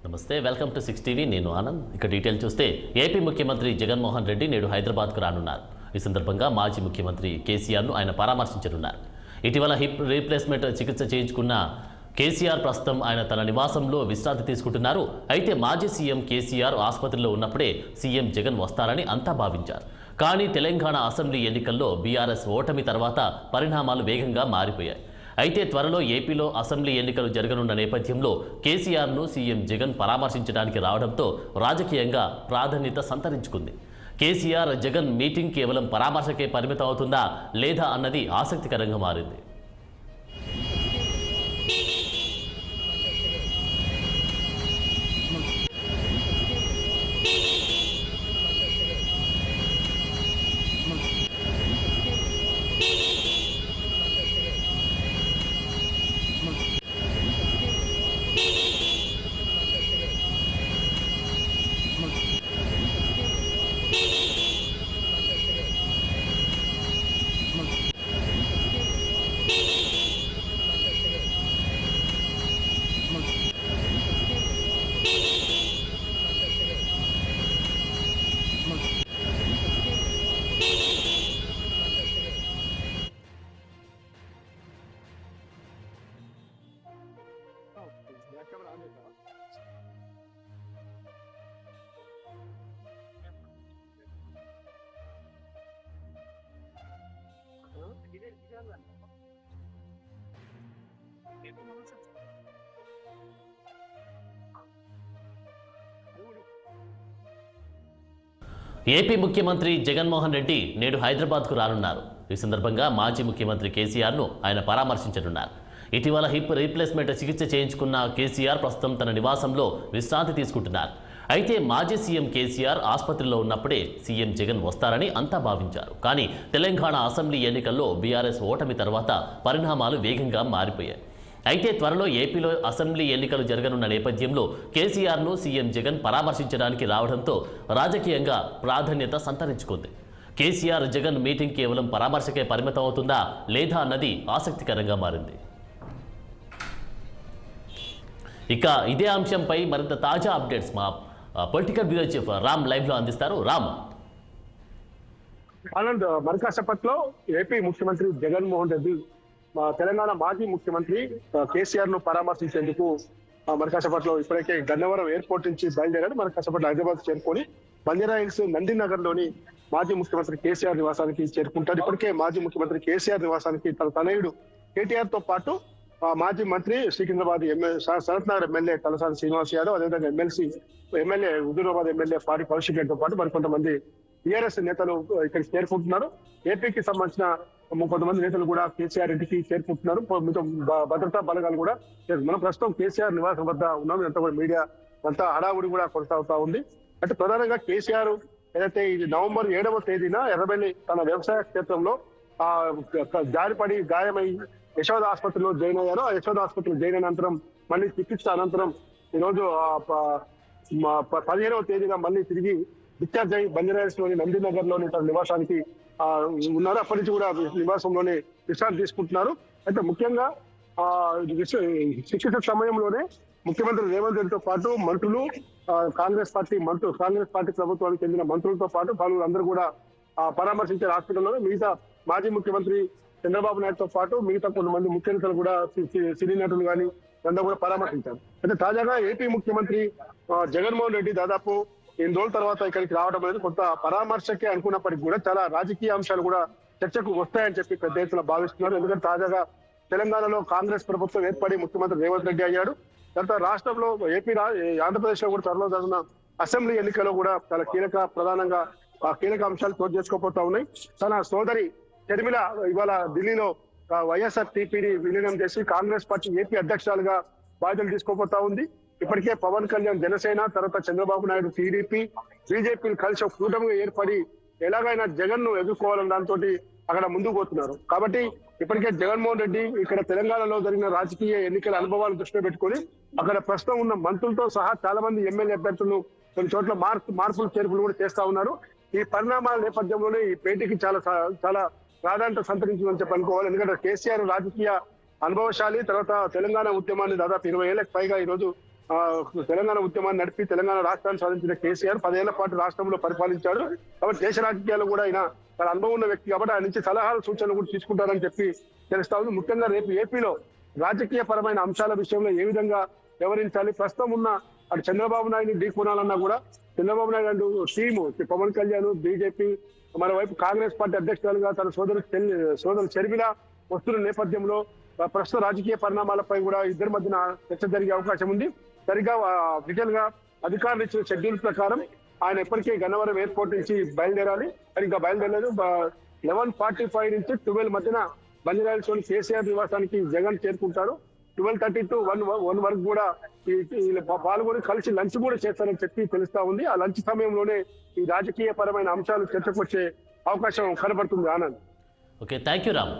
నమస్తే, welcome to 6 TV. నేను ఆనంద్. ఇక డీటెయిల్ చూస్తే ఏపీ ముఖ్యమంత్రి జగన్మోహన్ రెడ్డి నేడు హైదరాబాద్కు రానున్నారు. ఈ సందర్భంగా మాజీ ముఖ్యమంత్రి కేసీఆర్ను ఆయన పరామర్శించనున్నారు. ఇటీవల హిప్ రీప్లేస్మెంట్ చికిత్స చేయించుకున్న కేసీఆర్ ప్రస్తుతం ఆయన తన నివాసంలో విశ్రాంతి తీసుకుంటున్నారు. అయితే మాజీ సీఎం కేసీఆర్ ఆసుపత్రిలో ఉన్నప్పుడే సీఎం జగన్ వస్తారని అంతా భావించారు. కానీ తెలంగాణ అసెంబ్లీ ఎన్నికల్లో బీఆర్ఎస్ ఓటమి తర్వాత పరిణామాలు వేగంగా మారిపోయాయి. అయితే త్వరలో ఏపీలో అసెంబ్లీ ఎన్నికలు జరగనున్న నేపథ్యంలో కేసీఆర్ను సీఎం జగన్ పరామర్శించడానికి రావడంతో రాజకీయంగా ప్రాధాన్యత సంతరించుకుంది. కేసీఆర్ జగన్ మీటింగ్ కేవలం పరామర్శకే పరిమితం అవుతుందా లేదా అన్నది ఆసక్తికరంగా మారింది. ఏపీ ముఖ్యమంత్రి జగన్మోహన్ రెడ్డి నేడు హైదరాబాద్కు రానున్నారు. ఈ సందర్భంగా మాజీ ముఖ్యమంత్రి కేసీఆర్ను ఆయన పరామర్శించనున్నారు. ఇటీవల హిప్ రీప్లేస్మెంట్ చికిత్స చేయించుకున్న కేసీఆర్ ప్రస్తుతం తన నివాసంలో విశ్రాంతి తీసుకుంటున్నారు. అయితే మాజీ సీఎం కేసీఆర్ ఆసుపత్రిలో ఉన్నప్పుడే సీఎం జగన్ వస్తారని అంతా భావించారు. కానీ తెలంగాణ అసెంబ్లీ ఎన్నికల్లో బీఆర్ఎస్ ఓటమి తర్వాత పరిణామాలు వేగంగా మారిపోయాయి. అయితే త్వరలో ఏపీలో అసెంబ్లీ ఎన్నికలు జరగనున్న నేపథ్యంలో కేసీఆర్ను సీఎం జగన్ పరామర్శించడానికి రావడంతో రాజకీయంగా ప్రాధాన్యత సంతరించుకుంది. కేసీఆర్ జగన్ మీటింగ్ కేవలం పరామర్శకే పరిమితం అవుతుందా లేదా అన్నది ఆసక్తికరంగా మారింది. ఇక ఇదే అంశంపై మరింత తాజా అప్డేట్స్ మా పొలిటికల్ బ్యూరో చీఫ్ రామ్ లైవ్లో అందిస్తారు. రామ్. ఆనంద్, మరికాసేపట్లో ఏపీ ముఖ్యమంత్రి జగన్మోహన్ రెడ్డి తెలంగాణ మాజీ ముఖ్యమంత్రి కేసీఆర్ ను పరామర్శించేందుకు మరికాసేపట్లో ఇప్పటికే గన్నవరం ఎయిర్పోర్ట్ నుంచి బయలుదేరాడు. మరికాసేపట్లో హైదరాబాద్ చేరుకొని బంజారా హిల్స్ నందినగర్ లోని మాజీ ముఖ్యమంత్రి కేసీఆర్ నివాసానికి చేరుకుంటారు. ఇప్పటికే మాజీ ముఖ్యమంత్రి కేసీఆర్ నివాసానికి తన తనయుడు కేటీఆర్ తో పాటు మాజీ మంత్రి సికింద్రాబాద్ సనత్ నగర్ ఎమ్మెల్యే తలసాని శ్రీనివాస్ యాదవ్, అదేవిధంగా ఎమ్మెల్యే హుజూరాబాద్ ఎమ్మెల్యే పాడి కౌశిక్ రెడ్డితో పాటు మరికొంతమంది టీఆర్ఎస్ నేతలు ఇక్కడికి చేరుకుంటున్నారు. ఏపీకి సంబంధించిన కొంతమంది నేతలు కూడా కేసీఆర్ ఇంటికి చేరుకుంటున్నారు. భద్రతా బలగాలు కూడా మనం ప్రస్తుతం కేసీఆర్ నివాసం వద్ద ఉన్నాం. ఇదంతా కూడా మీడియా అంతా హడావుడి కూడా కొనసాగుతా ఉంది. అంటే ప్రధానంగా కేసీఆర్ ఏదైతే ఇది నవంబర్ 7వ తేదీన ఎర్రబెల్లి తన వ్యవసాయ క్షేత్రంలో జారిపడి గాయమై యశోద ఆసుపత్రిలో జాయిన్ అయ్యారు. ఆ యశోద ఆసుపత్రిలో జాయిన్ అనంతరం మళ్ళీ చికిత్స అనంతరం ఈరోజు 15వ తేదీన మళ్ళీ తిరిగి డిశ్చార్జ్ అయ్యి బంజారాహిల్స్ లోని నందినగర్ లోని తన నివాసానికి ఉన్నారు. అప్పటి నుంచి కూడా నివాసంలోనే విశ్రాంతి తీసుకుంటున్నారు. అయితే ముఖ్యంగా చికిత్స సమయంలోనే ముఖ్యమంత్రి రేవంత్ రెడ్డితో పాటు మంత్రులు, కాంగ్రెస్ పార్టీ ప్రభుత్వానికి చెందిన మంత్రులతో పాటు పలువురు అందరూ కూడా పరామర్శించారు హాస్పిటల్లోనే. మిగతా మాజీ ముఖ్యమంత్రి చంద్రబాబు నాయుడుతో పాటు మిగతా కొంతమంది ముఖ్య నేతలు కూడా, సినీ నటులు కానీ అందరూ కూడా పరామర్శించారు. అయితే తాజాగా ఏపీ ముఖ్యమంత్రి జగన్మోహన్ రెడ్డి దాదాపు 8 రోజుల తర్వాత ఇక్కడికి రావడం అనేది కొంత పరామర్శకే అనుకున్నప్పటికీ కూడా చాలా రాజకీయ అంశాలు కూడా చర్చకు వస్తాయని చెప్పి పెద్ద ఎత్తున భావిస్తున్నారు. ఎందుకంటే తాజాగా తెలంగాణలో కాంగ్రెస్ ప్రభుత్వం ఏర్పడి ముఖ్యమంత్రి రేవంత్ రెడ్డి అయ్యాడు. తర్వాత రాష్ట్రంలో ఆంధ్రప్రదేశ్ లో కూడా త్వరలో జరిగిన అసెంబ్లీ ఎన్నికల్లో కూడా చాలా ప్రధానంగా కీలక అంశాలు చోటు చేసుకోబోతా ఉన్నాయి. తన సోదరి షర్మిల ఇవాళ ఢిల్లీలో వైఎస్ఆర్ టీపీని విలీనం చేసి కాంగ్రెస్ పార్టీ ఏపీ అధ్యక్షురాలుగా బాధ్యతలు తీసుకోబోతా ఉంది. ఇప్పటికే పవన్ కళ్యాణ్ జనసేన, తర్వాత చంద్రబాబు నాయుడు టీడీపీ, బీజేపీలు కలిసి ఒక కూటమిగా ఏర్పడి ఎలాగైనా జగన్ ను ఎదుర్కోవాలని దాంతో అక్కడ ముందుకు పోతున్నారు. కాబట్టి ఇప్పటికే జగన్మోహన్ రెడ్డి ఇక్కడ తెలంగాణలో జరిగిన రాజకీయ ఎన్నికల అనుభవాలను దృష్టిలో పెట్టుకొని అక్కడ ప్రస్తుతం ఉన్న మంత్రులతో సహా చాలా మంది ఎమ్మెల్యే అభ్యర్థులను కొన్ని చోట్ల మార్పులు చేర్పులు కూడా చేస్తా ఉన్నారు. ఈ పరిణామాల నేపథ్యంలోనే ఈ భేటీకి చాలా ప్రాధాన్యత సంతరించిందని చెప్పి అనుకోవాలి. ఎందుకంటే కేసీఆర్ రాజకీయ అనుభవశాలి, తర్వాత తెలంగాణ ఉద్యమాన్ని దాదాపు 20 ఏళ్లకు పైగా ఈరోజు ఆ, తెలంగాణ ఉద్యమాన్ని నడిపి తెలంగాణ రాష్ట్రాన్ని సాధించిన కేసీఆర్ 10 ఏళ్ల పాటు రాష్ట్రంలో పరిపాలించాడు. కాబట్టి దేశ రాజకీయాల్లో కూడా ఆయన తన అనుభవం ఉన్న వ్యక్తి కాబట్టి ఆయన నుంచి సలహాలు సూచనలు కూడా తీసుకుంటారని చెప్పి తెలుస్తా ఉంది. ముఖ్యంగా రేపు ఏపీలో రాజకీయ పరమైన అంశాల విషయంలో ఏ విధంగా వ్యవహరించాలి, ప్రస్తుతం ఉన్న అటు చంద్రబాబు నాయుడు ఢీకొనాలన్నా కూడా చంద్రబాబు నాయుడు టీము పవన్ కళ్యాణ్, బీజేపీ, మరోవైపు కాంగ్రెస్ పార్టీ అధ్యక్షురాలుగా తన సోదరు షర్మిల వస్తున్న నేపథ్యంలో ప్రస్తుత రాజకీయ పరిణామాలపై కూడా ఇద్దరి మధ్యన చర్చ జరిగే అవకాశం ఉంది. సరిగా డీటెయిల్ గా అధికారులు ఇచ్చిన షెడ్యూల్ ప్రకారం ఆయన ఎప్పటికీ గన్నవరం ఎయిర్పోర్ట్ నుంచి బయలుదేరాలి. మరి ఇంకా బయలుదేరలేదు. 11:45 నుంచి 12 మధ్యన బంజారాహిల్స్లోని కేసీఆర్ నివాసానికి జగన్ చేరుకుంటారు. 12:30 to 1 వరకు కూడా పాల్గొని కలిసి లంచ్ కూడా చేస్తారని చెప్పి తెలుస్తా ఉంది. ఆ లంచ్ సమయంలోనే ఈ రాజకీయ పరమైన అంశాలు చర్చకు వచ్చే అవకాశం కనబడుతుంది. Anand. Okay, thank you Ram.